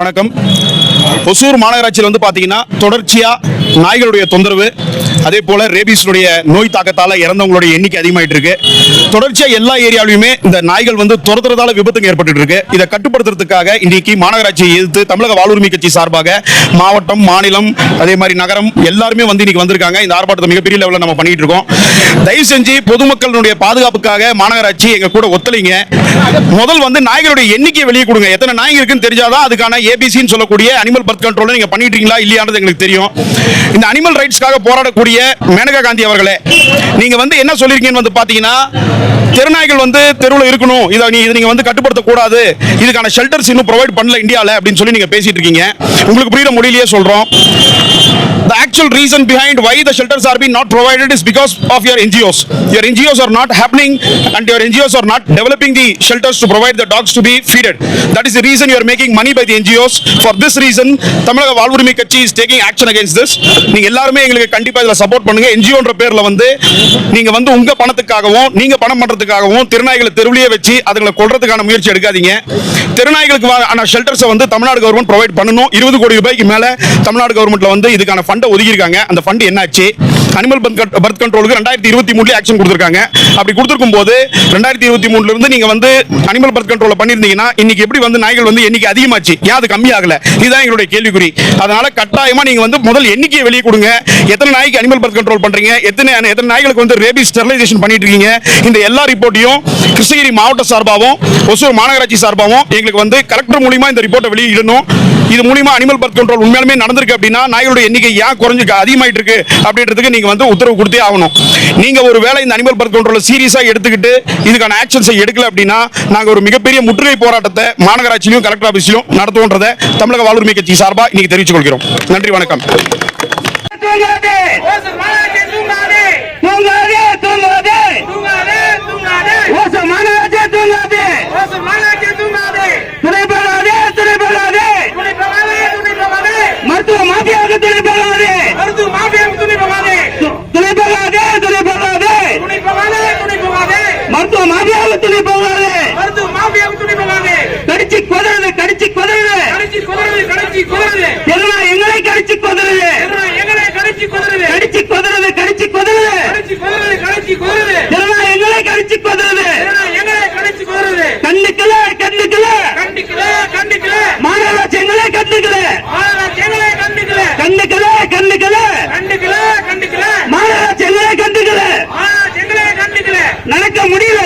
வணக்கம். ஒசூர் மாநகராட்சியில் வந்து பார்த்தீங்கன்னா தொடர்ச்சியாக நாய்களுடைய தொந்தரவு, அதே போல் ரேபீஸுடைய நோய் தாக்கத்தால் இறந்தவங்களுடைய எண்ணிக்கை அதிகமாகிட்டு இருக்கு. தொடர்ச்சியாக எல்லா ஏரியாவிலுமே இந்த நாய்கள் வந்து துரத்துறதால விபத்துங்க ஏற்பட்டு இருக்கு. இதை கட்டுப்படுத்துறதுக்காக இன்னைக்கு மாநகராட்சியை எதிர்த்து தமிழக வாழ்வுரிமை கட்சி சார்பாக மாவட்டம், மாநிலம், அதே மாதிரி நகரம் எல்லாருமே வந்து இன்னைக்கு வந்திருக்காங்க. இந்த ஆர்ப்பாட்டத்தை மிகப்பெரிய லெவலில் நம்ம பண்ணிட்டு இருக்கோம். தயவு செஞ்சு பொதுமக்களுடைய பாதுகாப்புக்காக மாநகராட்சி எங்க கூட ஒத்துழைங்க. முதல் வந்து நாய்களுடைய எண்ணிக்கையை வெளியே கொடுங்க. எத்தனை நாய்கள் இருக்குன்னு தெரிஞ்சாதான் அதுக்கான ஏபிசின்னு சொல்லக்கூடிய அனிமல் பர்த் கண்ட்ரோல் நீங்க பண்ணிட்டு இருக்கீங்களா இல்லையானது எங்களுக்கு தெரியும். இந்த அனிமல் ரைட்ஸ்க்காக போராடக்கூடிய மேனகா காந்தி அவர்களே, நீங்க வந்து என்ன சொல்லிருக்கீங்கன்னு வந்து பாத்தீங்கன்னா, தெருநாய்கள் வந்து தெருவில் இருக்கணும், இதை நீங்க வந்து கட்டுப்படுத்த கூடாது, இதுக்கான ஷெல்டர்ஸ் இன்னும் ப்ரொவைட் பண்ணல இந்தியாவில் அப்படின்னு சொல்லி நீங்க பேசிட்டு இருக்கீங்க. உங்களுக்கு புரியுற மொழியிலேயே சொல்றோம். The actual reason behind why the shelters are being not provided is because of your NGOs. Your NGOs are not happening and your NGOs are not developing the shelters to provide the dogs to be feeded. That is the reason you are making money by the NGOs. For this reason, தமிழக வாழ்வுரிமை கட்சி is taking action against this. நீங்க எல்லாரும் எங்களுக்கு கண்டிப்பா இதல support பண்ணுங்க. NGO என்ற பேர்ல வந்து நீங்க வந்து உங்க பணத்துக்காகவும் நீங்க பணம் பண்றதுக்காகவும் திருநாய்களை தெருவிலேயே வச்சு அதுகளை கொல்றதுக்கான முயற்சி எடுக்காதீங்க. திருநாய்களுக்கு ஆன ஷெல்டர்ஸை வந்து தமிழ்நாடு கவர்மெண்ட் ப்ரொவைட் பண்ணணும். 20 கோடி ரூபாய்க்கு மேல தமிழ்நாடு கவர்மெண்ட்ல வந்து இதுக்கான ஃபண்டை ஒதுக்கி இருக்காங்க. அந்த ஃபண்ட் என்னாச்சு? அனிமல் பர்த் கண்ட்ரோலுக்கு 2023 ஆக்ஷன் கொடுத்திருக்காங்க. அப்படி கொடுத்திருக்கும் போது 2023 இருந்து நீங்க வந்து அனிமல் பர்த் கண்ட்ரோல் பண்ணிருந்தீங்கன்னா இன்னைக்கு எப்படி வந்து நாய்கள் வந்து எண்ணிக்கை அதிகமாச்சு, ஏன் அது கம்மி ஆகல? இதுதான் எங்களுடைய கேள்விக்குறி. அதனால கட்டாயமா நீங்க வந்து முதல் எண்ணிக்கையை வெளியே கொடுங்க. எத்தனை நாய்க்கு அனிமல் பர்த் கண்ட்ரோல் பண்றீங்க, எத்தனை நாய்களுக்கு வந்து ரேபீஸ் ஸ்டெரிலைசேஷன் பண்ணிட்டு இருக்கீங்க, இந்த எல்லா ரிப்போர்ட்டையும் கிருஷ்ணகிரி மாவட்ட சார்பாகவும் ஒசூர் மாநகராட்சி சார்பாகவும் எங்களுக்கு வந்து கலெக்டர் மூலமா இந்த ரிப்போர்ட்டை வெளியிடணும். இது மூலமா அனிமல் பர்த் கண்ட்ரோல் உண்மையாலுமே நடந்திருக்கு அப்படின்னா நாய்களுடைய எண்ணிக்கை ஏன் குறைஞ்சு அதிகமாயிட்டு இருக்கு அப்படின்றதுக்கு நீங்க வந்து உத்தரவு கொடுத்தே ஆகணும். நீங்க ஒரு வேளை இந்த அனிமல் பர்த் கண்ட்ரோல் சீரியஸா எடுத்துக்கிட்டு இதுக்கான ஆக்ஷன்ஸை எடுக்கல அப்படின்னா நாங்க ஒரு மிகப்பெரிய முற்றுகை போராட்டத்தை மாநகராட்சியிலும் கலெக்டர் ஆபீஸிலும் நடத்துவோன்றதை தமிழக வாழ்வுரிமை கட்சி சார்பா இன்னைக்கு தெரிவித்துக் கொள்கிறோம். நன்றி, வணக்கம்.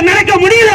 நடக்க முடியல